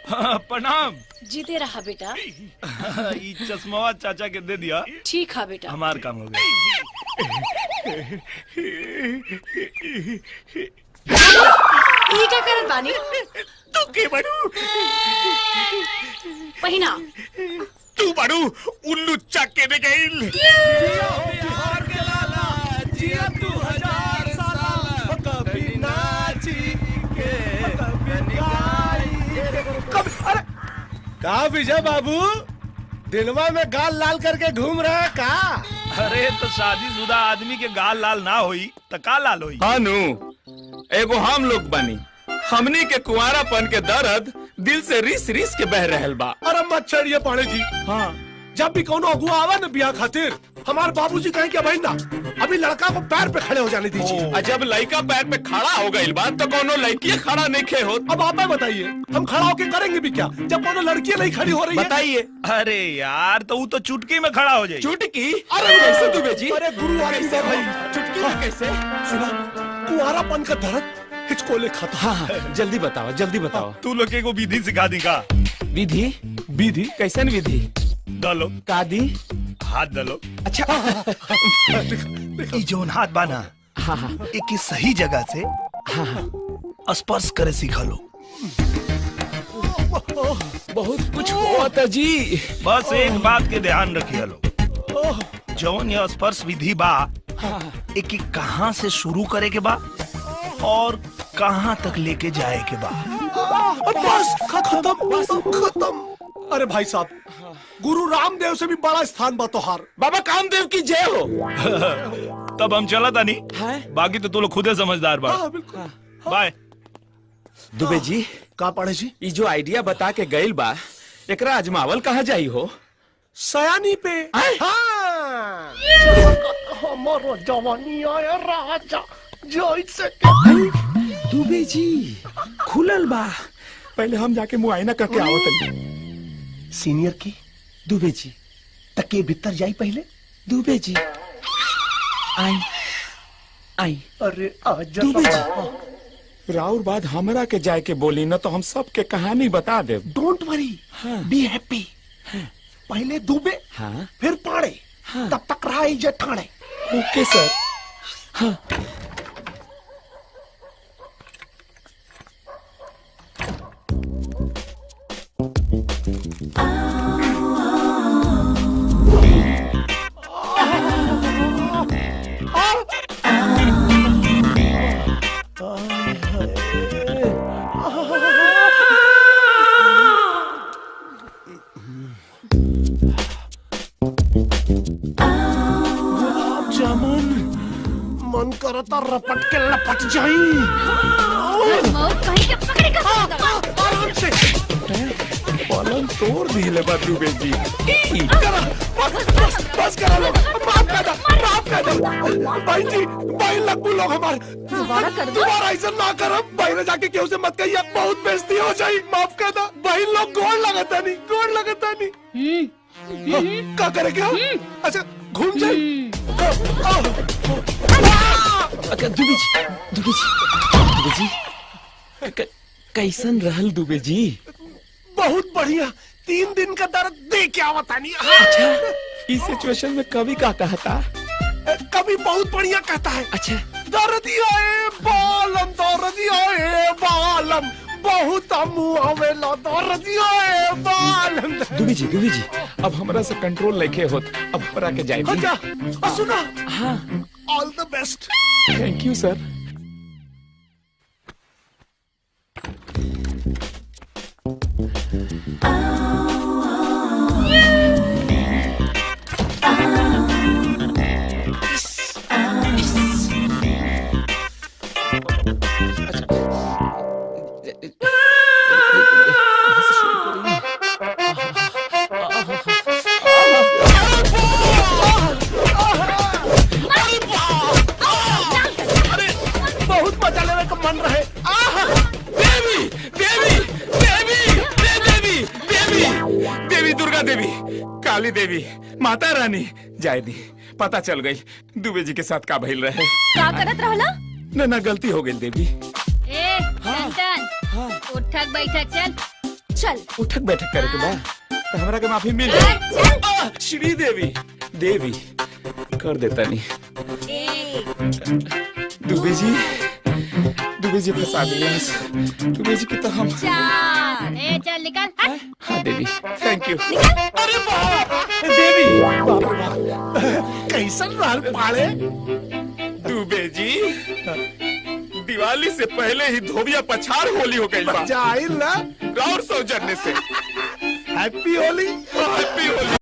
प्रणाम। जीते रहा बेटा। ये चश्मा चाचा के दे दिया। ठीक है बेटा, हमार काम हो गया। ये क्या करत बानी? तू के बड़ू पहिना तू बड़ू उल्लू चक्के में गइल। बिहार के लाला जिया तू हजार साल कभी नाची के अरे का विजय बाबू दिलवा में गाल लाल करके घूम रहा है का? अरे तो शादीशुदा आदमी के गाल लाल ना होई तो का लाल होई? हानू एगो हम लोग बनी, हमनी के कुंवारापन के दर्द दिल से रिस रिस के बह रहल बा। अरे मत छड़िए पाड़े जी। हाँ जब भी कोनो अगुआ आवा न बियाह खातिर हमारे बाबूजी कहें कि भाई ना अभी लड़का को पैर पे खड़े हो जाने दीजिए। और जब लड़का पैर पे खड़ा हो गई बात तो कोनो लड़की खड़ा नहीं खे हो। अब आप बताइए हम खड़ा होके करेंगे भी क्या जब कोनो लड़की नहीं खड़ी हो रही है? बताइए। अरे यार तो वो तो चुटकी में खड़ा हो जाए। चुटकी? अरे कैसे दुबे जी? अरे गुरु कैसे भाई चुटकी में कैसे? सुना कुंवारापन का दर्द हिचकोले खाता। हाँ जल्दी बताओ जल्दी बताओ। तू लोग को विधि सिखा दी का? विधि? विधि कैसन विधि? डालो का दी? हाथ डालो। अच्छा ई जोन हाथ बाना हाँ हाँ एक सही जगह से हाँ हाँ स्पर्श करे सीखा लो। बहुत कुछ हुआ था जी। बस एक बात के ध्यान रखिए लो, जौन ये स्पर्श विधि बा एक कहाँ से शुरू करे के बा और कहाँ तक लेके जाए के बा। बस खत्म। अरे भाई साहब गुरु रामदेव से भी बड़ा स्थान बा तोहार। बाबा कामदेव की जय हो। तब हम चला था नहीं, है? बाकी तो तू लोग खुदे समझदार बा। हाँ, बिल्कुल। बाय। दुबे जी का पढ़े जी? ये जो आइडिया बता के गइल बा एकरा अजमावल कहाँ जाई हो? सयानी पे। आए? हाँ। हमारा जवानी आया राजा जैसे दुबे जी खुलल बा, पहले हम जाके मुआयना करके आवत। सीनियर की दुबे जी तके भीतर जाई पहले। दुबे जी आई आई। अरे आजा दुबे जी राउर बाद हमरा के जाए के बोली न तो हम सब के कहानी बता दे। Don't worry, be happy. पहले दुबे हाँ फिर पाड़े, हाँ। तब तक रहा जेठाने। ओके सर। हाँ जामुन मन करता रपट के लपट जाई। आराम से पलंग तोड़ दिले बा दुबे जी। बस करा लो, माफ कर दो भाई जी। भाई लग्गू लोग हमारे दोबारा ऐसा ना करो। भाई ने जाके केहू से मत कहिए, बहुत बेइज्जती हो जाई। माफ कर दो भाई। लोग गोड़ लगता नहीं। क्या करेंगे हम? अच्छा घूम जाए। दुबे जी कैसन रहल दुबे जी? बहुत बढ़िया। 3 दिन का दर्द दे क्या बता नहीं। अच्छा इस सिचुएशन में कभी का कहता? कभी बहुत बढ़िया कहता है। अच्छा दर्दिया ए बालम, दर्दिया ए बालम, बहुत मुआवेला दर्दिया ए बालम। दुबे जी अब हमरा से कंट्रोल लेके होत, अब हमरा के जाए दी। अच्छा सुना। हाँ all the best. Thank you sir. बहुत मजा लेने का मन रहे। देवी दुर्गा देवी, काली देवी, माता रानी जाए दी। पता चल गई दुबे जी के साथ का भइल रहे। का करत रहला? ना गलती हो गई देवी। ए, टन, उठक बैठक चल। चल उठक बैठक करे के बाद तो हमरा के माफी मिल श्री देवी देवी कर देता नहीं। दुबे जी फंसा दिए दुबे जी की तो हम चल निकल हाँ देवी थैंक यू। अरे बाप देवी बाप रे बाप कैसन रहल पाड़े दुबे जी दिवाली से पहले ही धोबिया पछाड़ होली हो गई बा जाहिल ना राउर सौजन्य से हैप्पी होली हैप्पी होली।